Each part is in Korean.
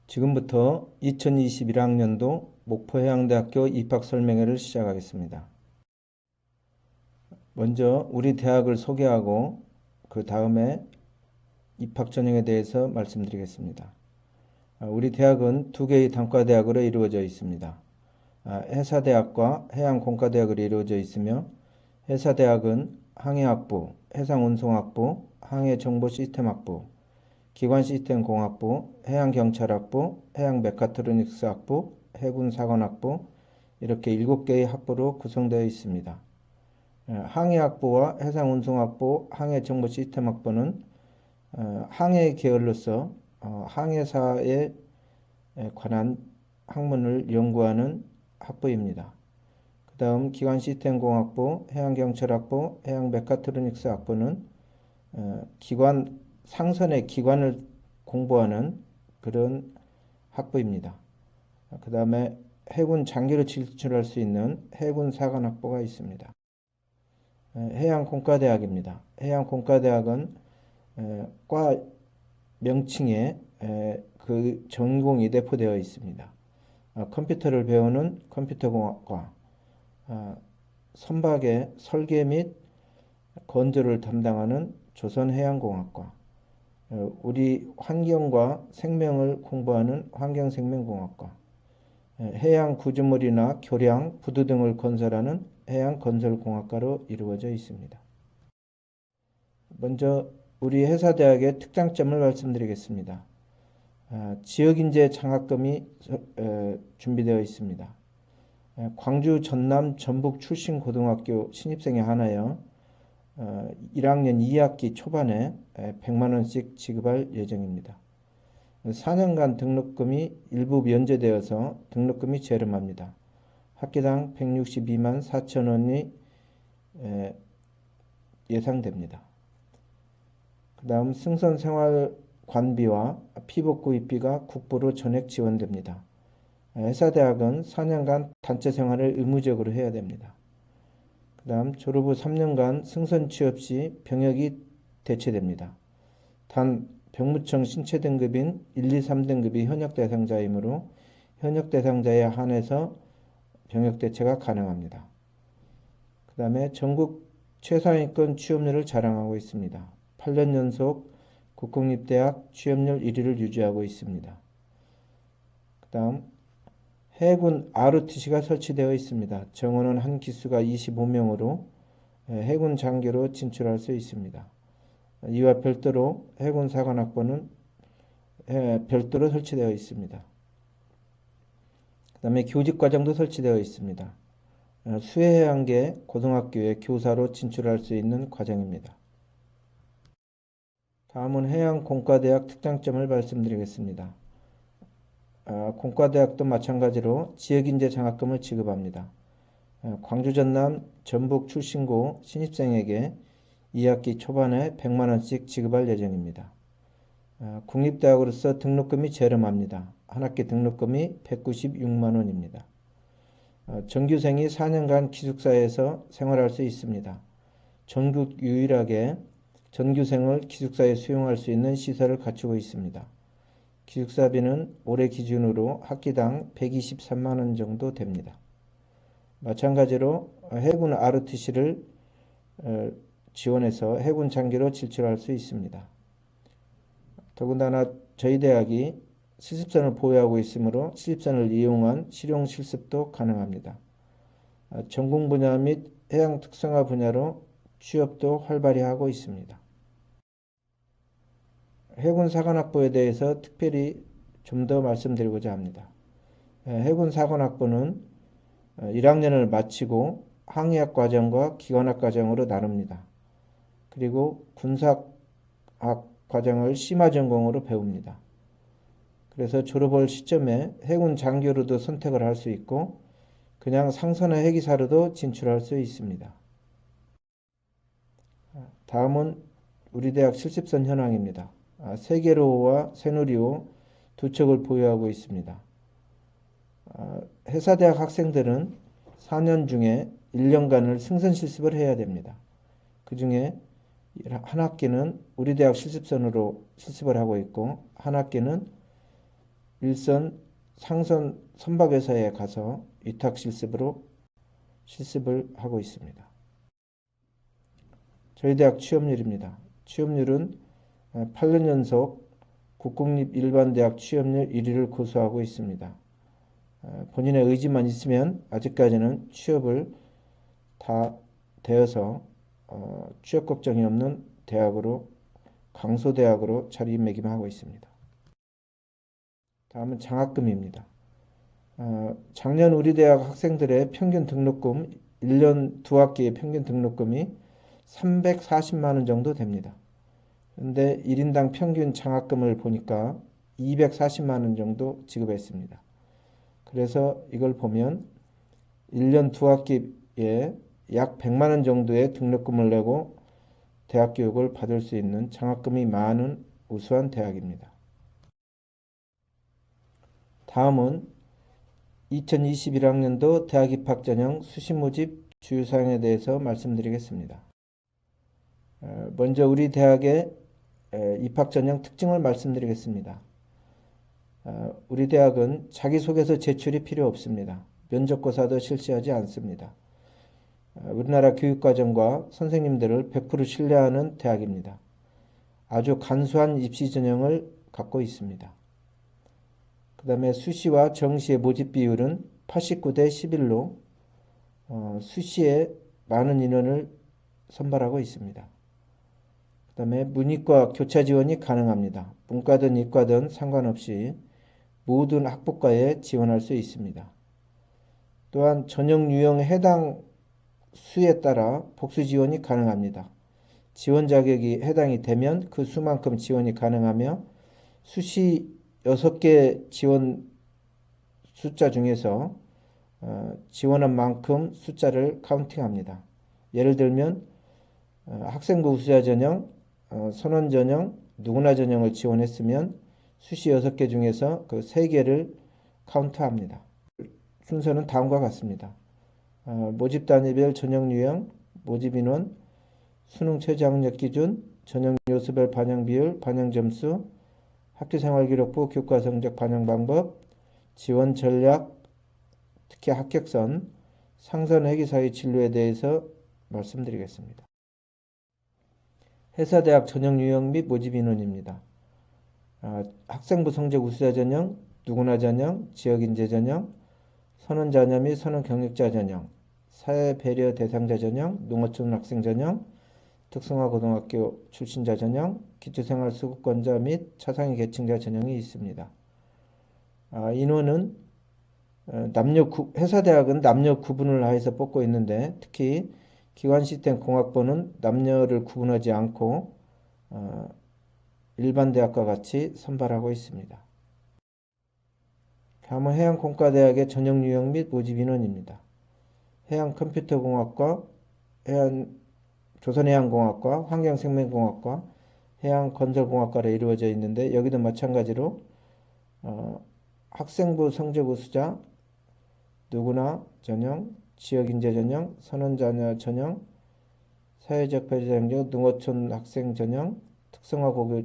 지금부터 2021학년도 목포해양대학교 입학설명회를 시작하겠습니다. 먼저 우리 대학을 소개하고 그 다음에 입학 전형에 대해서 말씀드리겠습니다. 우리 대학은 두 개의 단과대학으로 이루어져 있습니다. 해사대학과 해양공과대학으로 이루어져 있으며 해사대학은 항해학부, 해상운송학부, 항해정보시스템학부, 기관시스템공학부, 해양경찰학부, 해양메카트로닉스학부, 해군사관학부 이렇게 7개의 학부로 구성되어 있습니다. 항해학부와 해상운송학부, 항해정보시스템학부는 항해 계열로서 항해사에 관한 학문을 연구하는 학부입니다. 그 다음 기관시스템공학부, 해양경찰학부, 해양메카트로닉스학부는 상선의 기관을 공부하는 그런 학부입니다. 그 다음에 해군 장교로 진출할 수 있는 해군사관학부가 있습니다. 해양공과대학입니다. 해양공과대학은 과 명칭에 그 전공이 내포되어 있습니다. 컴퓨터를 배우는 컴퓨터공학과, 선박의 설계 및 건조를 담당하는 조선해양공학과, 우리 환경과 생명을 공부하는 환경생명공학과, 해양 구조물이나 교량, 부두 등을 건설하는 해양건설공학과로 이루어져 있습니다. 먼저 우리 해사대학의 특장점을 말씀드리겠습니다. 지역인재 장학금이 준비되어 있습니다. 광주, 전남, 전북 출신 고등학교 신입생에 한하여 1학년 2학기 초반에 100만 원씩 지급할 예정입니다. 4년간 등록금이 일부 면제되어서 등록금이 저렴합니다. 학기당 162만 4천 원이 예상됩니다. 그 다음 승선생활관비와 피복구입비가 국부로 전액 지원됩니다. 해사대학은 4년간 단체생활을 의무적으로 해야 됩니다. 그 다음 졸업 후 3년간 승선 취업 시 병역이 대체됩니다. 단 병무청 신체 등급인 1, 2, 3등급이 현역 대상자이므로 현역 대상자에 한해서 병역 대체가 가능합니다. 그 다음에 전국 최상위권 취업률을 자랑하고 있습니다. 8년 연속 국공립대학 취업률 1위를 유지하고 있습니다. 그 다음 해군 ROTC가 설치되어 있습니다. 정원은 한 기수가 25명으로 해군 장교로 진출할 수 있습니다. 이와 별도로 해군사관학부는 별도로 설치되어 있습니다. 그 다음에 교직과정도 설치되어 있습니다. 수해해양계 고등학교에 교사로 진출할 수 있는 과정입니다. 다음은 해양공과대학 특장점을 말씀드리겠습니다. 공과대학도 마찬가지로 지역인재 장학금을 지급합니다. 광주, 전남, 전북 출신고 신입생에게 2학기 초반에 100만 원씩 지급할 예정입니다. 국립대학으로서 등록금이 저렴합니다. 한 학기 등록금이 196만 원입니다. 전교생이 4년간 기숙사에서 생활할 수 있습니다. 전국 유일하게 전교생을 기숙사에 수용할 수 있는 시설을 갖추고 있습니다. 기숙사비는 올해 기준으로 학기당 123만 원 정도 됩니다. 마찬가지로 해군 ROTC를 지원해서 해군 장교로 진출할 수 있습니다. 더군다나 저희 대학이 실습선을 보유하고 있으므로 실습선을 이용한 실용 실습도 가능합니다. 전공 분야 및 해양 특성화 분야로 취업도 활발히 하고 있습니다. 해군사관학부에 대해서 특별히 좀 더 말씀드리고자 합니다. 해군사관학부는 1학년을 마치고 항해학 과정과 기관학 과정으로 나눕니다. 그리고 군사학 과정을 심화 전공으로 배웁니다. 그래서 졸업할 시점에 해군 장교로도 선택을 할 수 있고 그냥 상선의 해기사로도 진출할 수 있습니다. 다음은 우리 대학 실습선 현황입니다. 세계로호와 새누리호 두 척을 보유하고 있습니다. 해사대학 학생들은 4년 중에 1년간을 승선 실습을 해야 됩니다. 그 중에 한 학기는 우리 대학 실습선으로 실습을 하고 있고 한 학기는 일선 상선 선박회사에 가서 위탁 실습을 하고 있습니다. 저희 대학 취업률입니다. 취업률은 8년 연속 국공립 일반대학 취업률 1위를 고수하고 있습니다. 본인의 의지만 있으면 아직까지는 취업을 다 되어서 취업 걱정이 없는 대학으로 강소대학으로 자리매김하고 있습니다. 다음은 장학금입니다. 작년 우리 대학 학생들의 평균 등록금 1년 두 학기의 평균 등록금이 340만 원 정도 됩니다. 그런데 1인당 평균 장학금을 보니까 240만 원 정도 지급했습니다. 그래서 이걸 보면 1년 두 학기에 약 100만 원 정도의 등록금을 내고 대학 교육을 받을 수 있는 장학금이 많은 우수한 대학입니다. 다음은 2021학년도 대학 입학 전형 수시 모집 주요사항에 대해서 말씀드리겠습니다. 먼저 우리 대학의 입학 전형 특징을 말씀드리겠습니다. 우리 대학은 자기소개서 제출이 필요 없습니다. 면접고사도 실시하지 않습니다. 우리나라 교육과정과 선생님들을 100% 신뢰하는 대학입니다. 아주 간소한 입시 전형을 갖고 있습니다. 그 다음에 수시와 정시의 모집 비율은 89대 11로 수시에 많은 인원을 선발하고 있습니다. 그 다음에 문이과 교차 지원이 가능합니다. 문과든 이과든 상관없이 모든 학부과에 지원할 수 있습니다. 또한 전형 유형에 해당 수에 따라 복수 지원이 가능합니다. 지원 자격이 해당이 되면 그 수만큼 지원이 가능하며 수시 6개 지원 숫자 중에서 지원한 만큼 숫자를 카운팅합니다. 예를 들면 학생부 우수자 전형, 선원 전형, 누구나 전형을 지원했으면 수시 6개 중에서 그 3개를 카운트합니다. 순서는 다음과 같습니다. 모집 단위별 전형 유형, 모집 인원, 수능 최저 학력 기준, 전형 요소별 반영 비율, 반영 점수, 학교생활기록부 교과 성적 반영 방법, 지원 전략, 특히 합격선, 상선 회계 사회 진로에 대해서 말씀드리겠습니다. 회사대학 전형 유형 및 모집 인원입니다. 학생부 성적 우수자 전형, 누구나 전형, 지역인재 전형, 선원 자녀 및 선원 경력자 전형, 사회 배려 대상자 전형, 농어촌 학생 전형, 특성화 고등학교 출신자 전형, 기초생활 수급권자 및 차상위 계층자 전형이 있습니다. 인원은 회사대학은 남녀 구분을 하여서 뽑고 있는데 특히 기관시스템 공학부는 남녀를 구분하지 않고 일반 대학과 같이 선발하고 있습니다. 다음은 해양공과대학의 전형 유형 및 모집 인원입니다. 해양컴퓨터공학과, 조선해양공학과, 환경생명공학과, 해양건설공학과로 이루어져 있는데 여기도 마찬가지로 학생부 성적 우수자, 누구나 전형, 지역인재 전형, 선원자녀 전형, 사회적 배려 전형, 농어촌 학생 전형, 특성화 고교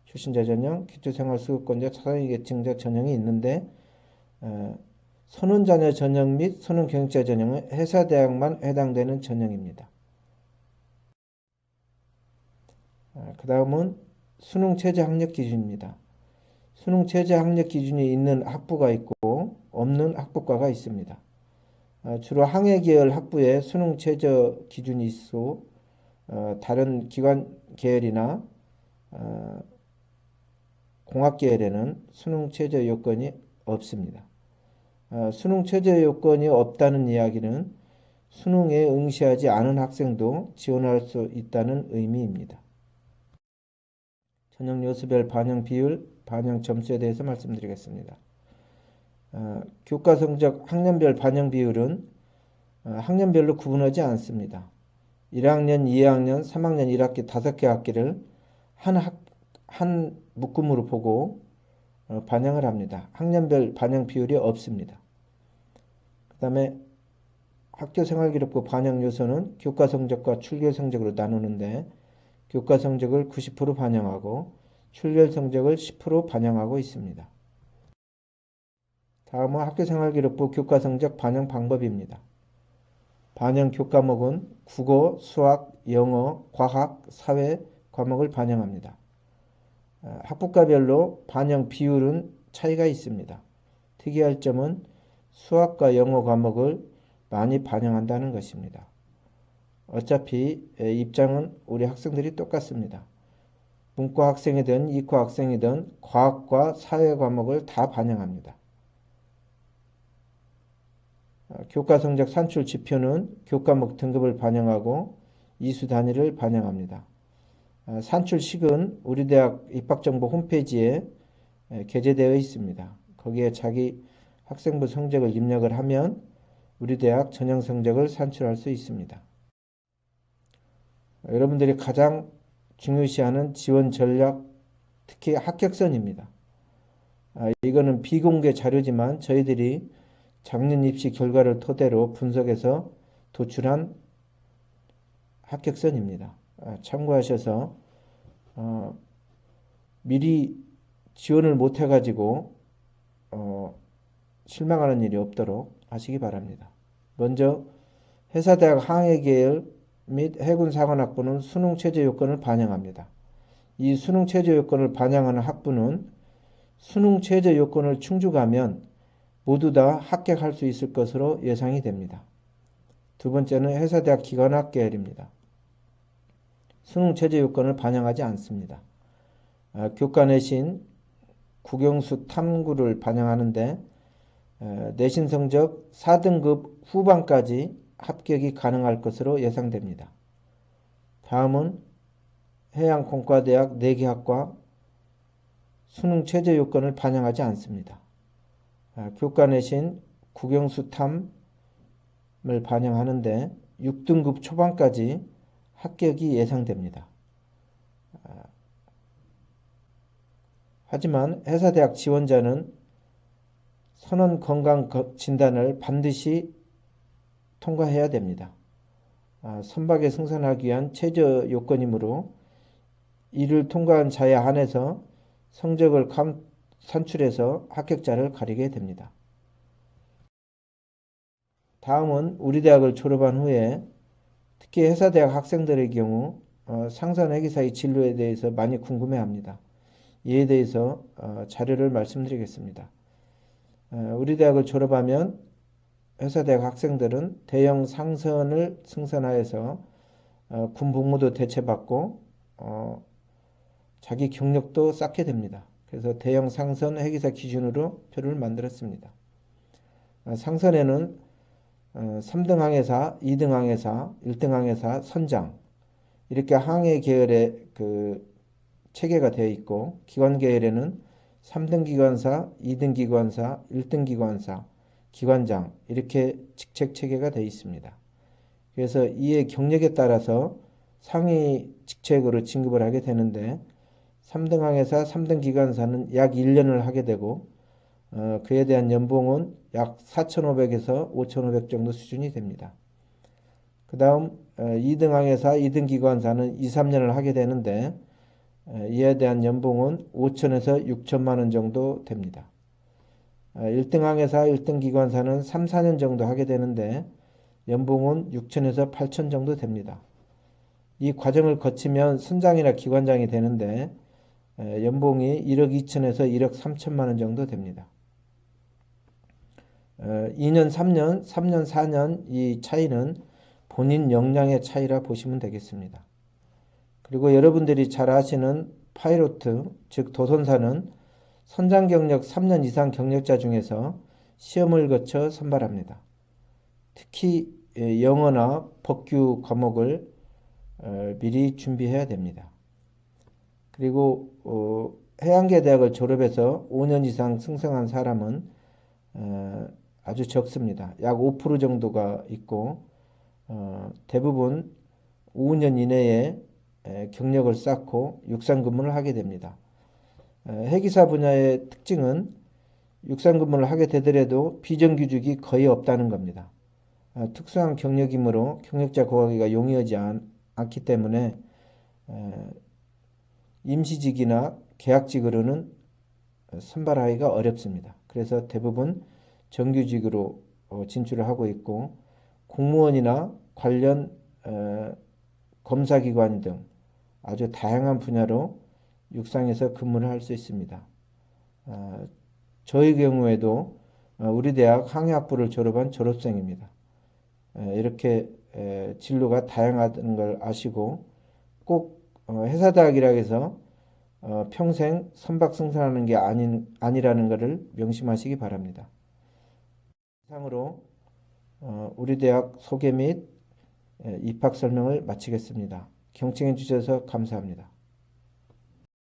출신자 전형, 기초생활 수급권자, 차상위 계층자 전형이 있는데 선원자녀 전형 및 선원경력자 전형은 회사대학만 해당되는 전형입니다. 그 다음은 수능 최저 학력 기준입니다. 수능 최저 학력 기준이 있는 학부가 있고 없는 학부과가 있습니다. 주로 항해계열 학부에 수능 최저 기준이 있고 다른 기관 계열이나 공학계열에는 수능 최저 요건이 없습니다. 수능 최저 요건이 없다는 이야기는 수능에 응시하지 않은 학생도 지원할 수 있다는 의미입니다. 전형 요소별 반영 비율, 반영 점수에 대해서 말씀드리겠습니다. 교과 성적 학년별 반영 비율은 학년별로 구분하지 않습니다. 1학년, 2학년, 3학년 1학기 5개 학기를 한 묶음으로 보고 반영을 합니다. 학년별 반영 비율이 없습니다. 그 다음에 학교생활기록부 반영 요소는 교과 성적과 출결 성적으로 나누는데 교과 성적을 90% 반영하고 출결 성적을 10% 반영하고 있습니다. 다음은 학교생활기록부 교과성적 반영 방법입니다. 반영 교과목은 국어, 수학, 영어, 과학, 사회 과목을 반영합니다. 학부과별로 반영 비율은 차이가 있습니다. 특이할 점은 수학과 영어 과목을 많이 반영한다는 것입니다. 어차피 입장은 우리 학생들이 똑같습니다. 문과 학생이든 이과 학생이든 과학과 사회 과목을 다 반영합니다. 교과 성적 산출 지표는 교과목 등급을 반영하고 이수 단위를 반영합니다. 산출식은 우리 대학 입학정보 홈페이지에 게재되어 있습니다. 거기에 자기 학생부 성적을 입력을 하면 우리 대학 전형 성적을 산출할 수 있습니다. 여러분들이 가장 중요시하는 지원 전략, 특히 합격선입니다. 이거는 비공개 자료지만 저희들이 작년 입시 결과를 토대로 분석해서 도출한 합격선입니다. 참고하셔서 미리 지원을 못해가지고 실망하는 일이 없도록 하시기 바랍니다. 먼저 회사대학 항해계열 및 해군사관학부는 수능 최저 요건을 반영합니다. 이 수능 최저 요건을 반영하는 학부는 수능 최저 요건을 충족하면 모두 다 합격할 수 있을 것으로 예상이 됩니다. 두 번째는 회사대학 기관학 계열입니다. 수능 최저 요건을 반영하지 않습니다. 교과 내신 국영수 탐구를 반영하는데 내신 성적 4등급 후반까지 합격이 가능할 것으로 예상됩니다. 다음은 해양공과대학 4개 학과 수능 최저 요건을 반영하지 않습니다. 교과 내신 국영수탐을 반영하는데 6등급 초반까지 합격이 예상됩니다. 하지만 회사대학 지원자는 선원 건강 진단을 반드시 통과해야 됩니다. 선박에 승선하기 위한 최저 요건이므로 이를 통과한 자에 한해서 성적을 산출해서 합격자를 가리게 됩니다. 다음은 우리 대학을 졸업한 후에 특히 회사대학 학생들의 경우 상선회계사의 진로에 대해서 많이 궁금해합니다. 이에 대해서 자료를 말씀드리겠습니다. 우리 대학을 졸업하면 회사대학 학생들은 대형 상선을 승선하여서 군 복무도 대체받고 자기 경력도 쌓게 됩니다. 그래서 대형 상선 회계사 기준으로 표를 만들었습니다. 상선에는 3등 항해사, 2등 항해사, 1등 항해사, 선장 이렇게 항해 계열의 체계가 되어 있고 기관 계열에는 3등 기관사, 2등 기관사, 1등 기관사, 기관장 이렇게 직책 체계가 되어 있습니다. 그래서 이의 경력에 따라서 상위 직책으로 진급을 하게 되는데 3등 항해사, 3등 기관사는 약 1년을 하게 되고 그에 대한 연봉은 약 4,500에서 5,500 정도 수준이 됩니다. 그 다음 2등 항해사, 2등 기관사는 2, 3년을 하게 되는데 이에 대한 연봉은 5천에서 6천만 원 정도 됩니다. 1등 항해사, 1등 기관사는 3, 4년 정도 하게 되는데 연봉은 6천에서 8천 정도 됩니다. 이 과정을 거치면 선장이나 기관장이 되는데 연봉이 1억 2천에서 1억 3천만 원 정도 됩니다. 2년, 3년, 3년, 4년 이 차이는 본인 역량의 차이라 보시면 되겠습니다. 그리고 여러분들이 잘 아시는 파이로트, 즉 도선사는 선장 경력 3년 이상 경력자 중에서 시험을 거쳐 선발합니다. 특히 영어나 법규 과목을 미리 준비해야 됩니다. 그리고 해양계 대학을 졸업해서 5년 이상 승승한 사람은 아주 적습니다. 약 5% 정도가 있고 대부분 5년 이내에 경력을 쌓고 육상 근무를 하게 됩니다. 해기사 분야의 특징은 육상 근무를 하게 되더라도 비정규직이 거의 없다는 겁니다. 특수한 경력이므로 경력자 구하기가 용이하지 않기 때문에 임시직이나 계약직으로는 선발하기가 어렵습니다. 그래서 대부분 정규직으로 진출을 하고 있고 공무원이나 관련 검사기관 등 아주 다양한 분야로 육상에서 근무를 할 수 있습니다. 저희 경우에도 우리 대학 항해학부를 졸업한 졸업생입니다. 이렇게 진로가 다양하다는 걸 아시고 꼭 회사대학이라고 해서 평생 선박승선하는 게 아니라는 것을 명심하시기 바랍니다. 이상으로 우리 대학 소개 및 입학 설명을 마치겠습니다. 경청해 주셔서 감사합니다.